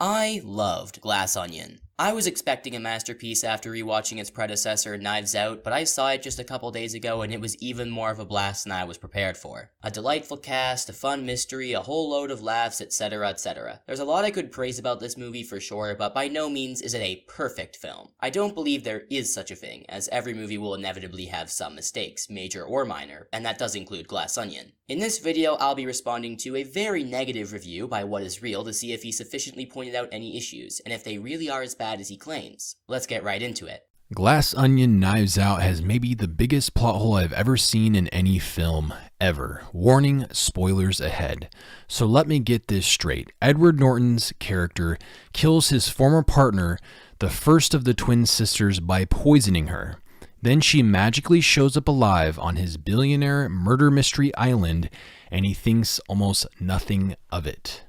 I loved Glass Onion. I was expecting a masterpiece after rewatching its predecessor, Knives Out, but I saw it just a couple days ago and it was even more of a blast than I was prepared for. A delightful cast, a fun mystery, a whole load of laughs, etc, etc. There's a lot I could praise about this movie for sure, but by no means is it a perfect film. I don't believe there is such a thing, as every movie will inevitably have some mistakes, major or minor, and that does include Glass Onion. In this video, I'll be responding to a very negative review by What Is Real to see if he sufficiently pointed out any issues, and if they really are as bad as he claims. Let's get right into it. Glass Onion Knives Out has maybe the biggest plot hole I've ever seen in any film, ever. Warning, spoilers ahead. So let me get this straight. Edward Norton's character kills his former partner, the first of the twin sisters, by poisoning her. Then she magically shows up alive on his billionaire murder mystery island, and he thinks almost nothing of it.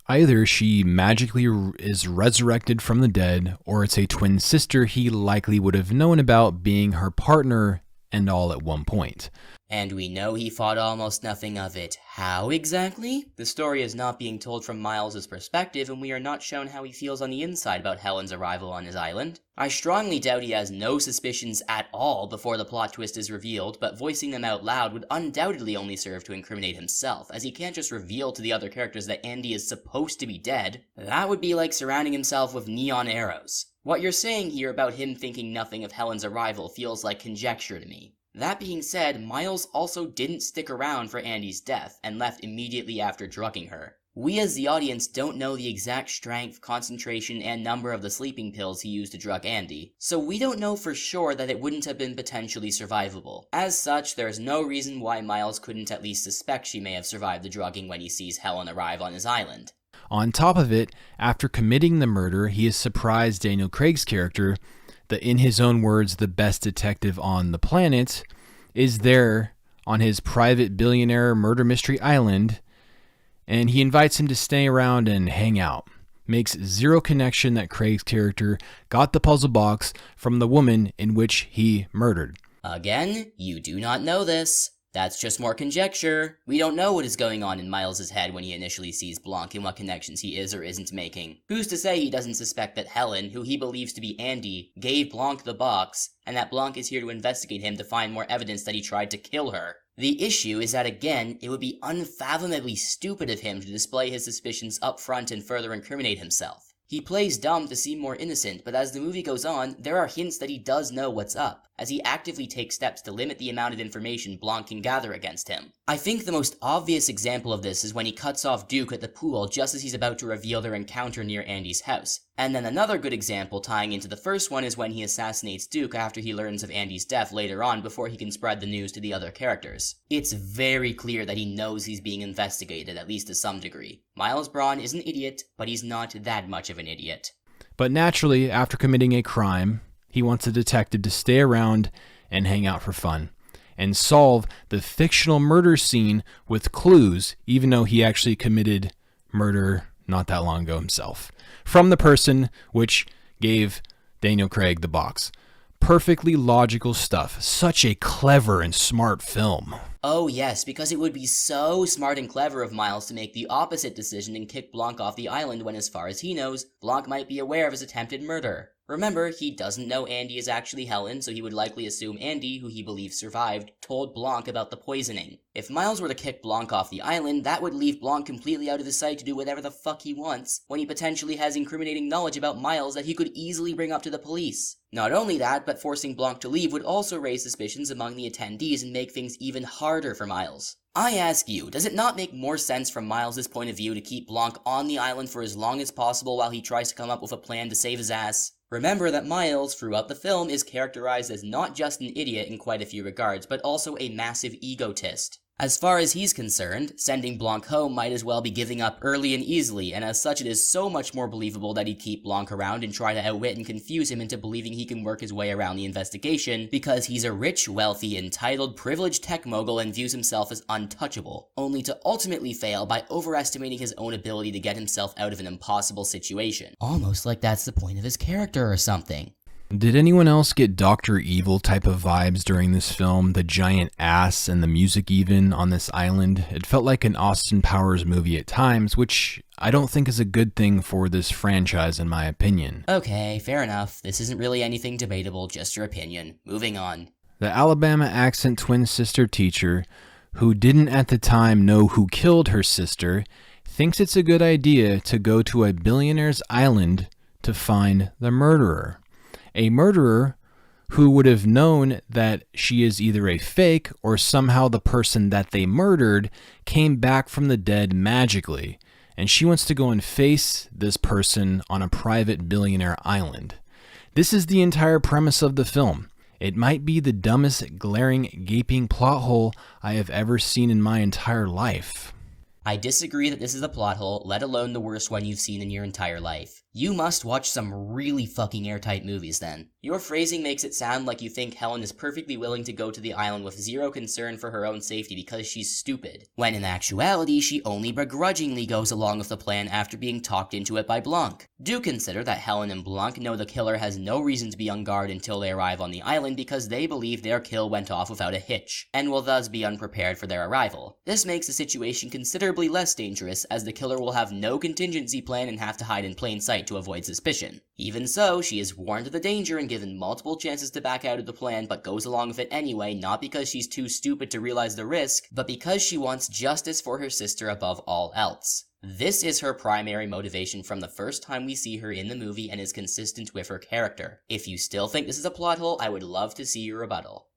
Either she magically is resurrected from the dead, or it's a twin sister he likely would have known about being her partner and all at one point. And we know he thought almost nothing of it. How exactly? The story is not being told from Miles' perspective, and we are not shown how he feels on the inside about Helen's arrival on his island. I strongly doubt he has no suspicions at all before the plot twist is revealed, but voicing them out loud would undoubtedly only serve to incriminate himself, as he can't just reveal to the other characters that Andy is supposed to be dead. That would be like surrounding himself with neon arrows. What you're saying here about him thinking nothing of Helen's arrival feels like conjecture to me. That being said, Miles also didn't stick around for Andy's death, and left immediately after drugging her. We as the audience don't know the exact strength, concentration, and number of the sleeping pills he used to drug Andy, so we don't know for sure that it wouldn't have been potentially survivable. As such, there is no reason why Miles couldn't at least suspect she may have survived the drugging when he sees Helen arrive on his island. On top of it, after committing the murder, he has surprised Daniel Craig's character, in his own words, the best detective on the planet, is there on his private billionaire murder mystery island, and he invites him to stay around and hang out. Makes zero connection that Craig's character got the puzzle box from the woman in which he murdered. Again, you do not know this. That's just more conjecture. We don't know what is going on in Miles' head when he initially sees Blanc and what connections he is or isn't making. Who's to say he doesn't suspect that Helen, who he believes to be Andy, gave Blanc the box, and that Blanc is here to investigate him to find more evidence that he tried to kill her? The issue is that, again, it would be unfathomably stupid of him to display his suspicions up front and further incriminate himself. He plays dumb to seem more innocent, but as the movie goes on, there are hints that he does know what's up, as he actively takes steps to limit the amount of information Blanc can gather against him. I think the most obvious example of this is when he cuts off Duke at the pool just as he's about to reveal their encounter near Andy's house. And then another good example tying into the first one is when he assassinates Duke after he learns of Andy's death later on before he can spread the news to the other characters. It's very clear that he knows he's being investigated, at least to some degree. Miles Braun is an idiot, but he's not that much of an idiot. But naturally, after committing a crime, he wants a detective to stay around and hang out for fun, and solve the fictional murder scene with clues, even though he actually committed murder not that long ago himself, from the person which gave Daniel Craig the box. Perfectly logical stuff. Such a clever and smart film. Oh yes, because it would be so smart and clever of Miles to make the opposite decision and kick Blanc off the island when, as far as he knows, Blanc might be aware of his attempted murder. Remember, he doesn't know Andy is actually Helen, so he would likely assume Andy, who he believes survived, told Blanc about the poisoning. If Miles were to kick Blanc off the island, that would leave Blanc completely out of his sight to do whatever the fuck he wants, when he potentially has incriminating knowledge about Miles that he could easily bring up to the police. Not only that, but forcing Blanc to leave would also raise suspicions among the attendees and make things even harder for Miles. I ask you, does it not make more sense from Miles' point of view to keep Blanc on the island for as long as possible while he tries to come up with a plan to save his ass? Remember that Miles, throughout the film, is characterized as not just an idiot in quite a few regards, but also a massive egotist. As far as he's concerned, sending Blanc home might as well be giving up early and easily, and as such it is so much more believable that he'd keep Blanc around and try to outwit and confuse him into believing he can work his way around the investigation, because he's a rich, wealthy, entitled, privileged tech mogul and views himself as untouchable, only to ultimately fail by overestimating his own ability to get himself out of an impossible situation. Almost like that's the point of his character or something. Did anyone else get Dr. Evil type of vibes during this film? The giant ass and the music even on this island? It felt like an Austin Powers movie at times, which I don't think is a good thing for this franchise in my opinion. Okay, fair enough. This isn't really anything debatable, just your opinion. Moving on. The Alabama accent twin sister teacher, who didn't at the time know who killed her sister, thinks it's a good idea to go to a billionaire's island to find the murderer. A murderer who would have known that she is either a fake or somehow the person that they murdered came back from the dead magically, and she wants to go and face this person on a private billionaire island. This is the entire premise of the film. It might be the dumbest, glaring, gaping plot hole I have ever seen in my entire life. I disagree that this is a plot hole, let alone the worst one you've seen in your entire life. You must watch some really fucking airtight movies then. Your phrasing makes it sound like you think Helen is perfectly willing to go to the island with zero concern for her own safety because she's stupid, when in actuality she only begrudgingly goes along with the plan after being talked into it by Blanc. Do consider that Helen and Blanc know the killer has no reason to be on guard until they arrive on the island because they believe their kill went off without a hitch, and will thus be unprepared for their arrival. This makes the situation considerably less dangerous, as the killer will have no contingency plan and have to hide in plain sight to avoid suspicion. Even so, she is warned of the danger and given multiple chances to back out of the plan, but goes along with it anyway, not because she's too stupid to realize the risk, but because she wants justice for her sister above all else. This is her primary motivation from the first time we see her in the movie and is consistent with her character. If you still think this is a plot hole, I would love to see your rebuttal.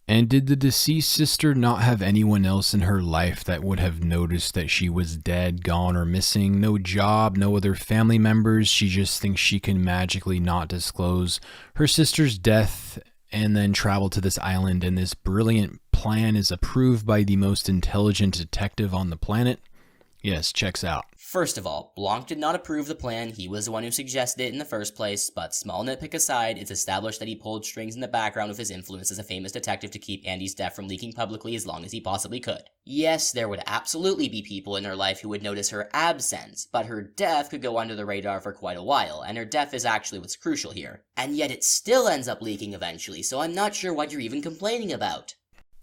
And did the deceased sister not have anyone else in her life that would have noticed that she was dead, gone, or missing? No job, no other family members? She just thinks she can magically not disclose her sister's death and then travel to this island, and this brilliant plan is approved by the most intelligent detective on the planet? Yes, checks out. First of all, Blanc did not approve the plan, he was the one who suggested it in the first place, but small nitpick aside, it's established that he pulled strings in the background with his influence as a famous detective to keep Andy's death from leaking publicly as long as he possibly could. Yes, there would absolutely be people in her life who would notice her absence, but her death could go under the radar for quite a while, and her death is actually what's crucial here. And yet it still ends up leaking eventually, so I'm not sure what you're even complaining about.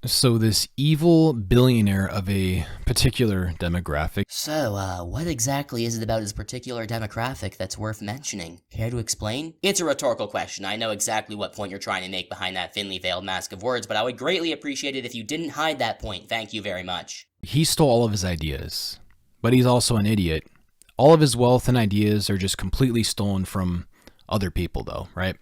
So this evil billionaire of a particular demographic. So, what exactly is it about his particular demographic that's worth mentioning? Care to explain? It's a rhetorical question. I know exactly what point you're trying to make behind that thinly veiled mask of words, but I would greatly appreciate it if you didn't hide that point. Thank you very much. He stole all of his ideas, but he's also an idiot. All of his wealth and ideas are just completely stolen from other people though, right?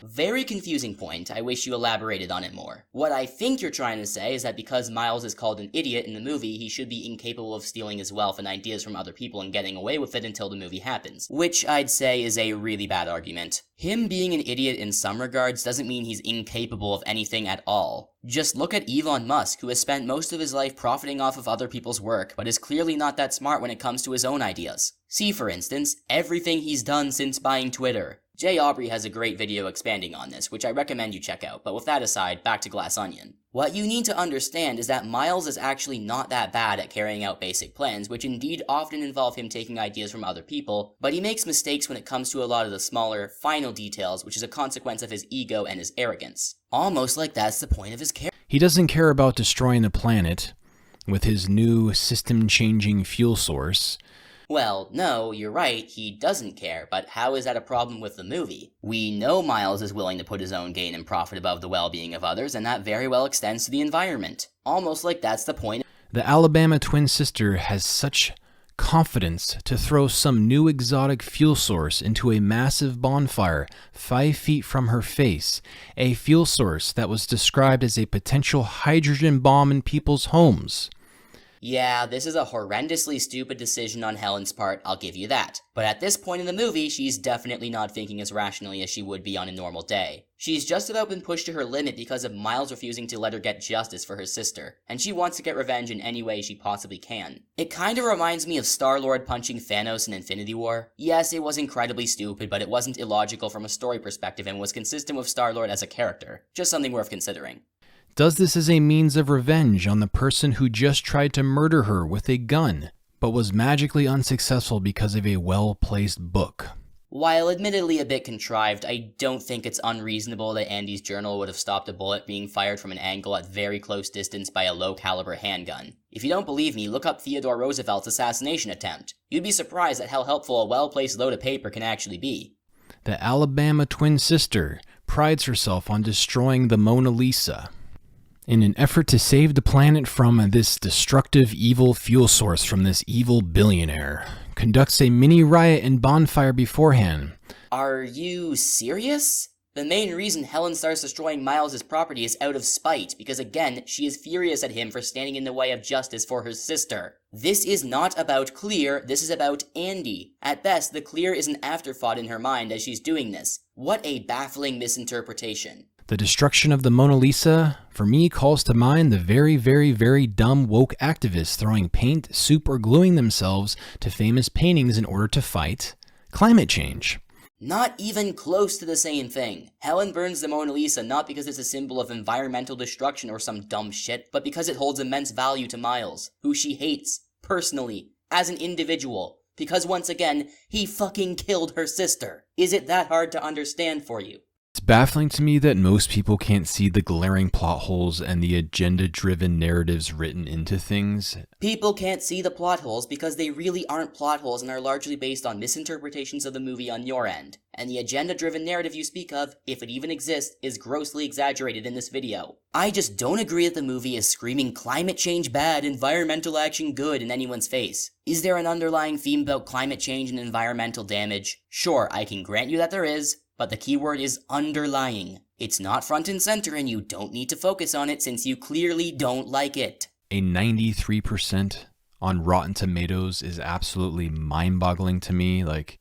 Very confusing point. I wish you elaborated on it more. What I think you're trying to say is that because Miles is called an idiot in the movie, he should be incapable of stealing his wealth and ideas from other people and getting away with it until the movie happens, which I'd say is a really bad argument. Him being an idiot in some regards doesn't mean he's incapable of anything at all. Just look at Elon Musk, who has spent most of his life profiting off of other people's work, but is clearly not that smart when it comes to his own ideas. See, for instance, everything he's done since buying Twitter. Jay Aubrey has a great video expanding on this, which I recommend you check out, but with that aside, back to Glass Onion. What you need to understand is that Miles is actually not that bad at carrying out basic plans, which indeed often involve him taking ideas from other people, but he makes mistakes when it comes to a lot of the smaller, final details, which is a consequence of his ego and his arrogance. Almost like that's the point of his character. He doesn't care about destroying the planet with his new system-changing fuel source. Well, no, you're right, he doesn't care, but how is that a problem with the movie? We know Miles is willing to put his own gain and profit above the well-being of others, and that very well extends to the environment. Almost like that's the point. The Alabama twin sister has such confidence to throw some new exotic fuel source into a massive bonfire 5 feet from her face, a fuel source that was described as a potential hydrogen bomb in people's homes. Yeah, this is a horrendously stupid decision on Helen's part, I'll give you that. But at this point in the movie, she's definitely not thinking as rationally as she would be on a normal day. She's just about been pushed to her limit because of Miles refusing to let her get justice for her sister, and she wants to get revenge in any way she possibly can. It kinda reminds me of Star-Lord punching Thanos in Infinity War. Yes, it was incredibly stupid, but it wasn't illogical from a story perspective and was consistent with Star-Lord as a character. Just something worth considering. Does this as a means of revenge on the person who just tried to murder her with a gun, but was magically unsuccessful because of a well-placed book. While admittedly a bit contrived, I don't think it's unreasonable that Andy's journal would have stopped a bullet being fired from an angle at very close distance by a low-caliber handgun. If you don't believe me, look up Theodore Roosevelt's assassination attempt. You'd be surprised at how helpful a well-placed load of paper can actually be. The Alabama twin sister prides herself on destroying the Mona Lisa. In an effort to save the planet from this destructive evil fuel source from this evil billionaire, conducts a mini riot and bonfire beforehand. Are you serious? The main reason Helen starts destroying Miles' property is out of spite, because again, she is furious at him for standing in the way of justice for her sister. This is not about Clear, this is about Andy. At best, the Clear is an afterthought in her mind as she's doing this. What a baffling misinterpretation. The destruction of the Mona Lisa, for me, calls to mind the very, very, very dumb woke activists throwing paint, soup, or gluing themselves to famous paintings in order to fight climate change. Not even close to the same thing. Helen burns the Mona Lisa not because it's a symbol of environmental destruction or some dumb shit, but because it holds immense value to Miles, who she hates, personally, as an individual. Because once again, he fucking killed her sister. Is it that hard to understand for you? It's baffling to me that most people can't see the glaring plot holes and the agenda-driven narratives written into things. People can't see the plot holes because they really aren't plot holes and are largely based on misinterpretations of the movie on your end. And the agenda-driven narrative you speak of, if it even exists, is grossly exaggerated in this video. I just don't agree that the movie is screaming climate change bad, environmental action good in anyone's face. Is there an underlying theme about climate change and environmental damage? Sure, I can grant you that there is. But the keyword is underlying. It's not front and center and you don't need to focus on it since you clearly don't like it. A 93% on Rotten Tomatoes is absolutely mind-boggling to me. Like,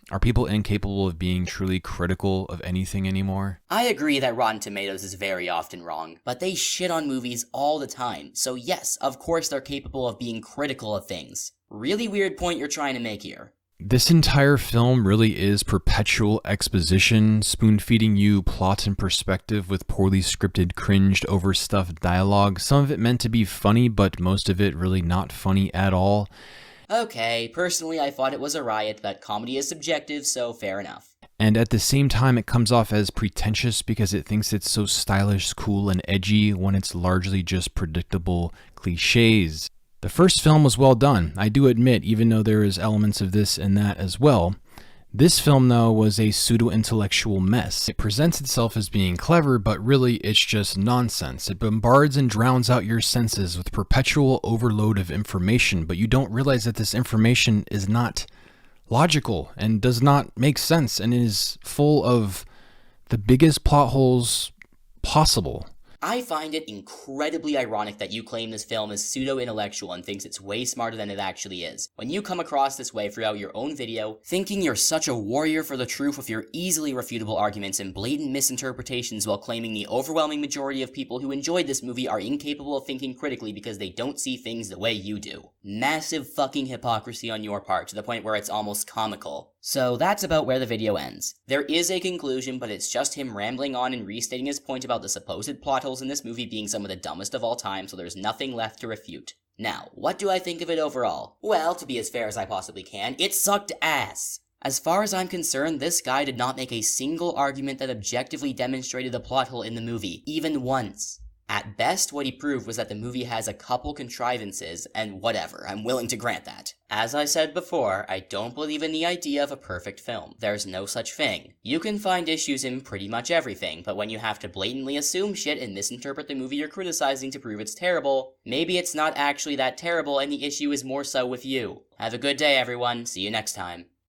are people incapable of being truly critical of anything anymore? I agree that Rotten Tomatoes is very often wrong, but they shit on movies all the time. So yes, of course they're capable of being critical of things. Really weird point you're trying to make here. This entire film really is perpetual exposition, spoon-feeding you plot and perspective with poorly scripted, cringed, overstuffed dialogue. Some of it meant to be funny, but most of it really not funny at all. Okay, personally I thought it was a riot, but comedy is subjective, so fair enough. And at the same time, it comes off as pretentious because it thinks it's so stylish, cool, and edgy when it's largely just predictable cliches. The first film was well done, I do admit, even though there is elements of this and that as well. This film, though, was a pseudo-intellectual mess. It presents itself as being clever, but really it's just nonsense. It bombards and drowns out your senses with perpetual overload of information, but you don't realize that this information is not logical and does not make sense and is full of the biggest plot holes possible. I find it incredibly ironic that you claim this film is pseudo-intellectual and thinks it's way smarter than it actually is. When you come across this way throughout your own video, thinking you're such a warrior for the truth with your easily refutable arguments and blatant misinterpretations while claiming the overwhelming majority of people who enjoyed this movie are incapable of thinking critically because they don't see things the way you do. Massive fucking hypocrisy on your part to the point where it's almost comical. So that's about where the video ends. There is a conclusion, but it's just him rambling on and restating his point about the supposed plot holes in this movie being some of the dumbest of all time, so there's nothing left to refute. Now, what do I think of it overall? Well, to be as fair as I possibly can, it sucked ass. As far as I'm concerned, this guy did not make a single argument that objectively demonstrated the plot hole in the movie, even once. At best, what he proved was that the movie has a couple contrivances, and whatever, I'm willing to grant that. As I said before, I don't believe in the idea of a perfect film. There's no such thing. You can find issues in pretty much everything, but when you have to blatantly assume shit and misinterpret the movie you're criticizing to prove it's terrible, maybe it's not actually that terrible and the issue is more so with you. Have a good day, everyone. See you next time.